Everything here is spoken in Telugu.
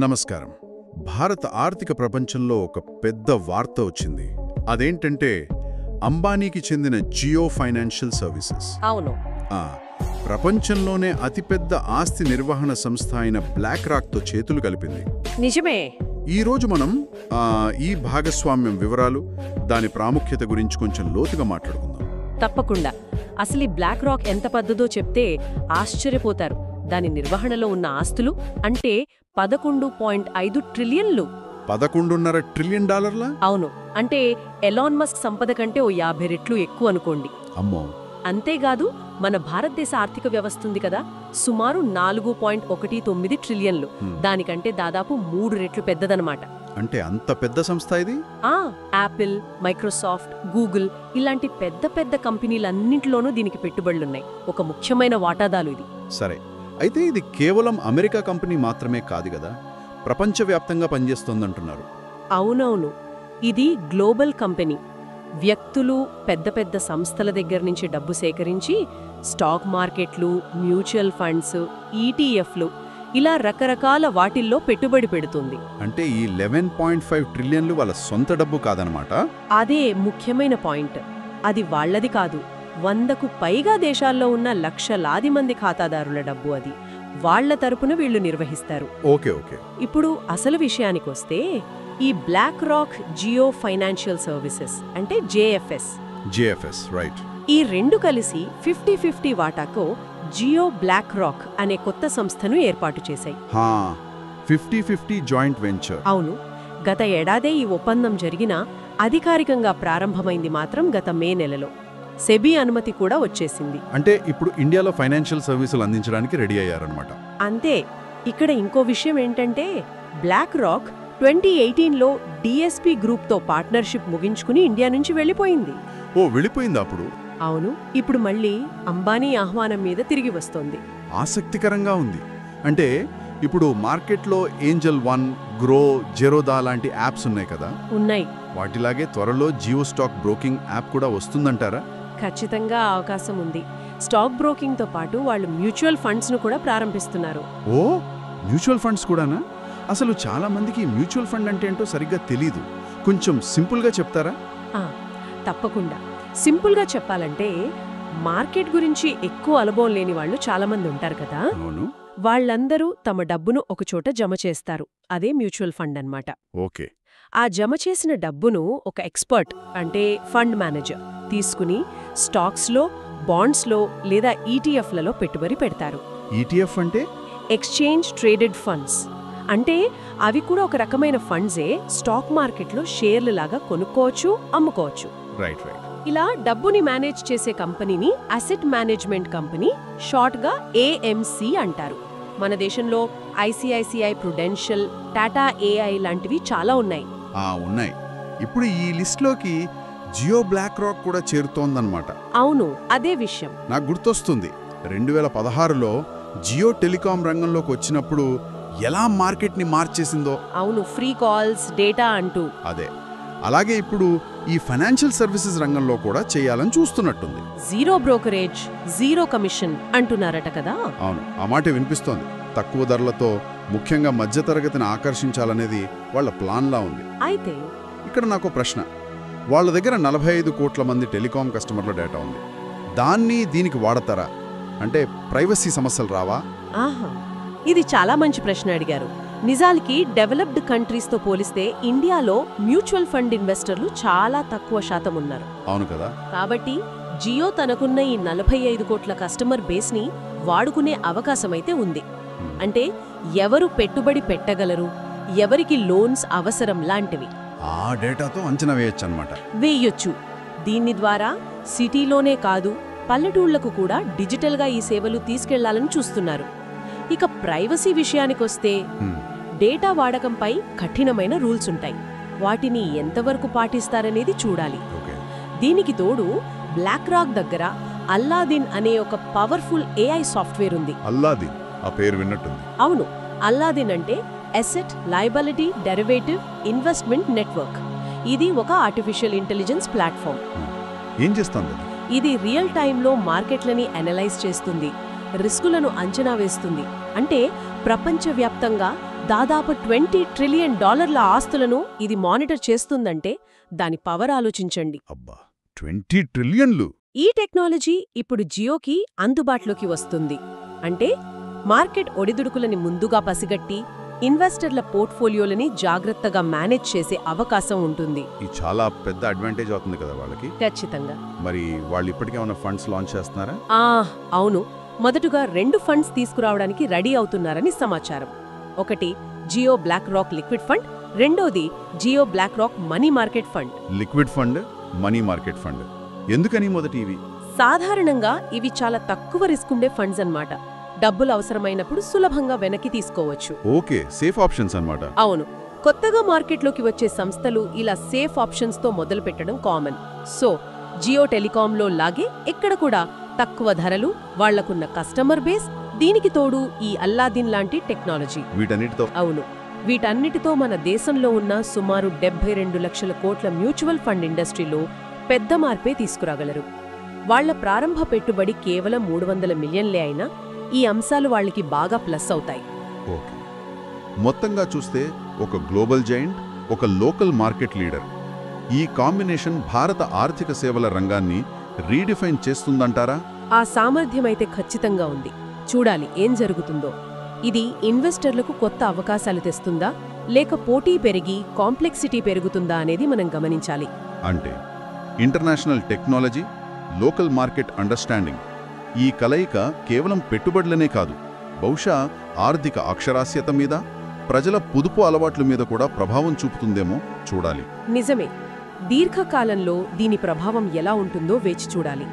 నమస్కారం. భారత ఆర్థిక ప్రపంచంలో ఒక పెద్ద వార్త వచ్చింది. అదేంటంటే అంబానీకి చెందిన జియో ఫైనాన్షియల్ సర్వీసెస్. అవును. ప్రపంచంలోనే అతిపెద్ద ఆస్తి నిర్వహణ సంస్థ అయిన బ్లాక్ రాక్తో చేతులు కలిపింది. నిజమే. ఈ రోజు మనం ఈ భాగస్వామ్యం వివరాలు, దాని ప్రాముఖ్యత గురించి కొంచెం లోతుగా మాట్లాడుకుందాం. తప్పకుండా. అసలు ఈ బ్లాక్ రాక్ ఎంత పెద్దదో చెప్తే ఆశ్చర్యపోతారు. దాని నిర్వహణలో ఉన్న ఆస్తులు అంటే 11.5 ట్రిలియన్లు. 11.5 ట్రిలియన్ డాలర్లా? అవును. అంటే ఎలాన్ మస్క్ సంపద కంటే ఓ 50 రెట్లు ఎక్కువ అనుకోండి. అమ్మో. అంతేకాదు, మన భారతదేశ ఆర్థిక వ్యవస్థ ఉంది కదా, సుమారు 4.19 ట్రిలియన్లు. దానికంటే దాదాపు 3 రెట్లు పెద్దదనమాట. అంటే అంత పెద్ద సంస్థ ఇది? యాపిల్, మైక్రోసాఫ్ట్, గూగుల్ ఇలాంటి పెద్ద పెద్ద కంపెనీలన్నింటిలోనూ దీనికి పెట్టుబడులున్నాయి. ఒక ముఖ్యమైన వాటాదారు ఇది. సరే, అయితే ఇది కేవలం అమెరికా కంపెనీ మాత్రమే కాదు కదా, ప్రపంచవ్యాప్తంగా పనిచేస్తోందంటున్నారు. అవునవును. ఇది గ్లోబల్ కంపెనీ. వ్యక్తులు, పెద్ద పెద్ద సంస్థల దగ్గర నుంచి డబ్బు సేకరించి స్టాక్ మార్కెట్లు, మ్యూచువల్ ఫండ్స్, ఈటీఎఫ్లు ఇలా రకరకాల వాటిల్లో పెట్టుబడి పెడుతుంది. అంటే ఈ 11.5 ట్రిలియన్లు వాళ్ళ సొంత డబ్బు కాదనమాట. అదే ముఖ్యమైన పాయింట్. అది వాళ్లది కాదు. 100కు పైగా దేశాల్లో ఉన్న లక్షలాది మంది ఖాతాదారుల డబ్బు అది. వాళ్ల తరపున వీళ్లు నిర్వహిస్తారు. Okay okay. ఇప్పుడు అసలు విషయానికొస్తే ఈ BlackRock Jio financial services అంటే జేఎఫ్ఎస్ రైట్. ఈ రెండు కలిసి 50-50 వాటాతో జియో బ్లాక్ రాక్ అనే కొత్త సంస్థను ఏర్పాటు చేశాయి. 50-50 జాయింట్ వెంచర్. అవును. గత ఏడాదే ఈ ఒప్పందం జరిగినా అధికారికంగా ప్రారంభమైంది మాత్రం గత మే నెలలో. సెబీ అనుమతి కూడా వచ్చేసింది. అంటే ఇప్పుడు ఇండియాలో ఫైనాన్షియల్ సర్వీసులు అందించడానికి రెడీ అయ్యారన్నమాట. అంతే. ఇక్కడ ఇంకో విషయం ఏంటంటే బ్లాక్ రాక్ 2018లో డిఎస్పీ గ్రూప్తో పార్ట్నర్షిప్ ముగించుకుని ఇండియా నుంచి వెళ్ళిపోయింది. వెళ్ళిపోయిందా అప్పుడు? అవును. ఇప్పుడు మళ్ళీ అంబానీ ఆహ్వానం మీద తిరిగి వస్తోంది. ఆసక్తికరంగా ఉంది. అంటే ఇప్పుడు మార్కెట్లో ఏంజల్ వన్, గ్రో, జెరోదా లాంటి యాప్స్ ఉన్నాయి కదా. ఉన్నాయి. వాటిలాగే త్వరలో జియో స్టాక్ బ్రోకింగ్ యాప్ కూడా వస్తుందంటారా? ఖచ్చితంగా అవకాశం ఉంది. స్టాక్ బ్రోకింగ్తో పాటు వాళ్ళు మ్యూచువల్ ఫండ్స్ను కూడా ప్రారంభిస్తున్నారు. మ్యూచువల్ ఫండ్స్ కూడానా? అసలు చాలా మందికి మ్యూచువల్ ఫండ్ అంటే ఏంటో సరిగ్గా తెలీదు. కొంచెం సింపుల్గా చెప్తారా? తప్పకుండా. సింపుల్గా చెప్పాలంటే మార్కెట్ గురించి ఎక్కువ అనుభవం లేని వాళ్ళు చాలామంది ఉంటారు కదా. అవును. వాళ్ళందరూ తమ డబ్బును ఒకచోట జమ చేస్తారు. అదే మ్యూచువల్ ఫండ్ అన్నమాట. ఓకే. ఆ జమ చేసిన డబ్బును ఒక ఎక్స్పర్ట్ అంటే ఫండ్ మేనేజర్ తీసుకుని స్టాక్స్లో, బాండ్స్లో లేదా ఈటీఎఫ్లలో పెట్టుబడి పెడతారు. ఈటీఎఫ్ అంటే ఎక్స్చేంజ్ ట్రేడెడ్ ఫండ్స్. అంటే అవి కూడా ఒక రకమైన ఫండ్సే. స్టాక్ మార్కెట్లో షేర్లు లాగా కొనుక్కోవచ్చు, అమ్ముకోవచ్చు. రైట్. ఇలా డబ్బుని మేనేజ్ చేసే కంపెనీని అసెట్ మేనేజ్మెంట్ కంపెనీ, షార్ట్గా ఏఎంసీ అంటారు. మన దేశంలో ఐసిఐసిఐ ప్రుడెన్షియల్, టాటా ఏఐ లాంటివి చాలా ఉన్నాయి. ఉన్నాయి. ఇప్పుడు ఈ లిస్ట్లోకి జియో బ్లాక్ రాక్ కూడా చేరుతోందన్నమాట. అవును, అదే విషయం నాకు గుర్తొస్తుంది. 2016లో జియో టెలికాం రంగంలోకి వచ్చినప్పుడు ఎలా మార్కెట్ని మార్చేసిందో. అవును, ఫ్రీ కాల్స్, డేటా అంటూ. అదే. అలాగే ఇప్పుడు ఈ ఫైనాన్షియల్ సర్వీసెస్ రంగంలో కూడా చేయాలని చూస్తున్నట్టుంది. జీరో బ్రోకరేజ్, జీరో కమిషన్ అంటున్నారట కదా. అవును, ఆ మాట వినిపిస్తోంది. తక్కువ ధరలతో ముఖ్యంగా మధ్యతరగతిని ఆకర్షించాలనేది వాళ్ళ ప్లాన్లా ఉంది. అయితే ఇక్కడ నాకు ప్రశ్న. వాళ్ళ దగ్గర 45 కోట్ల మంది టెలికాం కస్టమర్ల డేటా ఉంది. దాన్ని దీనికి వాడతారా? అంటే ప్రైవసీ సమస్యలు రావా? ఇది చాలా మంచి ప్రశ్న అడిగారు. నిజానికి డెవలప్డ్ కంట్రీస్తో పోలిస్తే ఇండియాలో మ్యూచువల్ ఫండ్ ఇన్వెస్టర్లు చాలా తక్కువ శాతం ఉన్నారు. అవును కదా. కాబట్టి జియో తనకున్న ఈ 45 కోట్ల కస్టమర్ బేస్ని వాడుకునే అవకాశమైతే ఉంది. అంటే ఎవరు పెట్టుబడి పెట్టగలరు, ఎవరికి లోన్స్ అవసరం లాంటివి ఆ డేటాతో అంచనా వేయొచ్చు. దీని ద్వారా సిటీలోనే కాదు, పల్లెటూళ్లకు కూడా డిజిటల్గా ఈ సేవలు తీసుకెళ్లాలని చూస్తున్నారు. ఇక ప్రైవసీ విషయానికొస్తే డేటా వాడకంపై కఠినమైన రూల్స్ ఉంటాయి. వాటిని ఎంతవరకు పాటిస్తారనేది చూడాలి. దీనికి తోడు బ్లాక్ రాక్ దగ్గర అల్లాదిన్ అనే ఒక పవర్ఫుల్ ఏఐ సాఫ్ట్వేర్ ఉంది. అల్లాదిన్, ఆ పేరు విన్నట్టుంది. అవును. అల్లాదిన్ అంటే asset liability derivative investment network. ఇది ఒక ఆర్టిఫిషియల్ ఇంటెలిజెన్స్ ప్లాట్ఫామ్. ఏం చేస్తుంది? ఇది రియల్ టైంలో మార్కెట్లని అనలైజ్ చేస్తుంది, రిస్కులను అంచనా వేస్తుంది. అంటే ప్రపంచవ్యాప్తంగా దాదాపు $20 ట్రిలియన్ ఆస్తులను ఇది మానిటర్ చేస్తుందంటే దాని పవర్ ఆలోచించండి. అబ్బా, 20 ట్రిలియన్లు! ఈ టెక్నాలజీ ఇప్పుడు జియోకి అందుబాటులోకి వస్తుంది. అంటే మార్కెట్ ఒడిదుడుకులని ముందుగా పసిగట్టి ఇన్వెస్టర్ల పోర్ట్ఫోలియోలని జాగ్రత్తగా మేనేజ్ చేసే అవకాశం ఉంటుంది. ఇది చాలా పెద్ద అడ్వాంటేజ్ అవుతుంది కదా వాళ్ళకి. ఖచ్చితంగా. మరి వాళ్ళు ఇప్పటికేమైనా ఫండ్స్ లాంచ్ చేస్తున్నారా? అవును. మొదటగా 2 ఫండ్స్ తీసుకురావడానికి రెడీ అవుతున్నారని సమాచారం. ఒకటి Jio BlackRock liquid fund, రెండోది Jio BlackRock money market fund. Liquid fund, money market fund. ఎందుకని మొదటి ఇవి? సాధారణంగా ఇవి చాలా తక్కువ రిస్క్ ఉండే ఫండ్స్ అన్నమాట. డబ్బులు అవసరమైనప్పుడు సులభంగా వెనక్కి తీసుకోవచ్చు. ఓకే, సేఫ్ ఆప్షన్స్ అన్నమాట. అవును. కొత్తగా మార్కెట్లోకి వచ్చే సంస్థలు ఇలా సేఫ్ ఆప్షన్స్తో మొదలుపెట్టడం కామన్. సో జియో టెలికాంలో లాగే ఇక్కడ కూడా తక్కువ ధరలు, వాళ్లకున్న కస్టమర్ బేస్, దీనికి తోడు ఈ అల్లాదిన్ లాంటి టెక్నాలజీ. వీటన్నిటితో అవును. వీటన్నిటితో మన దేశంలో ఉన్న సుమారు 72 లక్షల కోట్ల మ్యూచువల్ ఫండ్ ఇండస్ట్రీలో పెద్ద మార్పే తీసుకురాగలరు. వాళ్ల ప్రారంభ పెట్టుబడి కేవలం 300 మిలియన్లే అయినా ఈ అంశాలు వాళ్ళకి బాగా ప్లస్ అవుతాయి. ఓకే. మొత్తంగా చూస్తే ఒక గ్లోబల్ జైంట్, ఒక లోకల్ మార్కెట్ లీడర్. ఈ కాంబినేషన్ భారత ఆర్థిక సేవల రంగాన్ని రీడిఫైన్ చేస్తుందంటారా? ఆ సామర్థ్యమైతే ఖచ్చితంగా ఉంది. చూడాలి ఏం జరుగుతుందో. ఇది ఇన్వెస్టర్లకు కొత్త అవకాశాలు తెస్తుందా, లేక పోటీ పెరిగి కాంప్లెక్సిటీ పెరుగుతుందా అనేది మనం గమనించాలి. అంటే international technology, local market understanding, ఈ కలయిక కేవలం పెట్టుబడులనే కాదు, బహుశా ఆర్థిక అక్షరాస్యత మీద, ప్రజల పొదుపు అలవాట్ల మీద కూడా ప్రభావం చూపుతుందేమో చూడాలి. నిజమే. దీర్ఘకాలంలో దీని ప్రభావం ఎలా ఉంటుందో వేచి చూడాలి.